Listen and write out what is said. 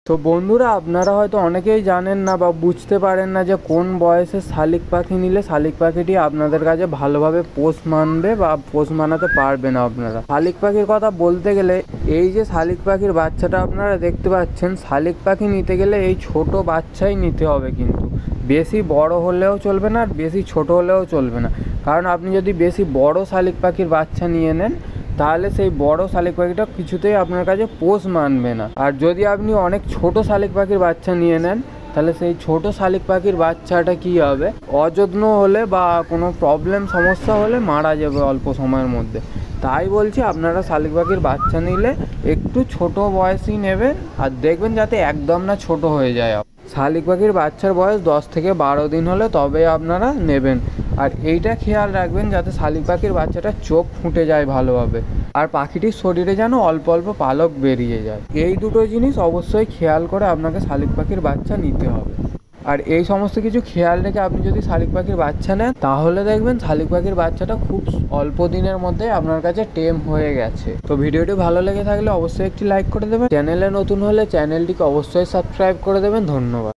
তো বন্ধুরা, আপনারা হয়তো অনেকেই জানেন না বা বুঝতে পারেন না যে কোন বয়সে শালিক পাখি নিলে শালিক পাখিটি আপনাদের কাছে ভালোভাবে পোষ মানবে বা পোষ মানাতে পারবে না। আপনারা শালিক পাখির কথা বলতে গেলে, এই যে শালিক পাখির বাচ্চাটা আপনারা দেখতে পাচ্ছেন, শালিক পাখি নিতে গেলে এই ছোট বাচ্চাই নিতে হবে, কিন্তু বেশি বড় হলেও চলবে না আর বেশি ছোট হলেও চলবে না। কারণ আপনি যদি বেশি বড় শালিক পাখির বাচ্চা নিয়ে নেন, তাহলে সেই বড় শালিক পাখিটা কিছুতেই আপনার কাছে পোষ মানবে না। আর যদি আপনি অনেক ছোট শালিক পাখির বাচ্চা নিয়ে নেন, তাহলে সেই ছোট শালিক পাখির বাচ্চাটা কী হবে, অযত্ন হলে বা কোনো প্রবলেম সমস্যা হলে মারা যাবে অল্প সময়ের মধ্যে। তাই বলছি, আপনারা শালিক পাখির বাচ্চা নিলে একটু ছোট বয়সই নেবেন, আর দেখবেন যাতে একদম না ছোট হয়ে যায়। শালিক পাখির বাচ্চার বয়স 10 থেকে 12 দিন হলে তবে আপনারা নেবেন। আর এইটা খেয়াল রাখবেন যাতে শালিক পাখির বাচ্চাটা চোখ ফুটে যায় ভালোভাবে, আর পাখিটির শরীরে যেন অল্প অল্প পালক বেরিয়ে যায়। এই দুটো জিনিস অবশ্যই খেয়াল করে আপনাকে শালিক পাখির বাচ্চা নিতে হবে। আর এই সমস্ত কিছু খেয়াল রেখে আপনি যদি শালিক পাখির বাচ্চা নেন, তাহলে দেখবেন শালিক পাখির বাচ্চাটা খুব অল্প দিনের মধ্যে আপনার কাছে টেম হয়ে গেছে। তো ভিডিওটি ভালো লেগে থাকলে অবশ্যই একটি লাইক করে দেবেন। চ্যানেলে নতুন হলে চ্যানেলটিকে অবশ্যই সাবস্ক্রাইব করে দেবেন। ধন্যবাদ।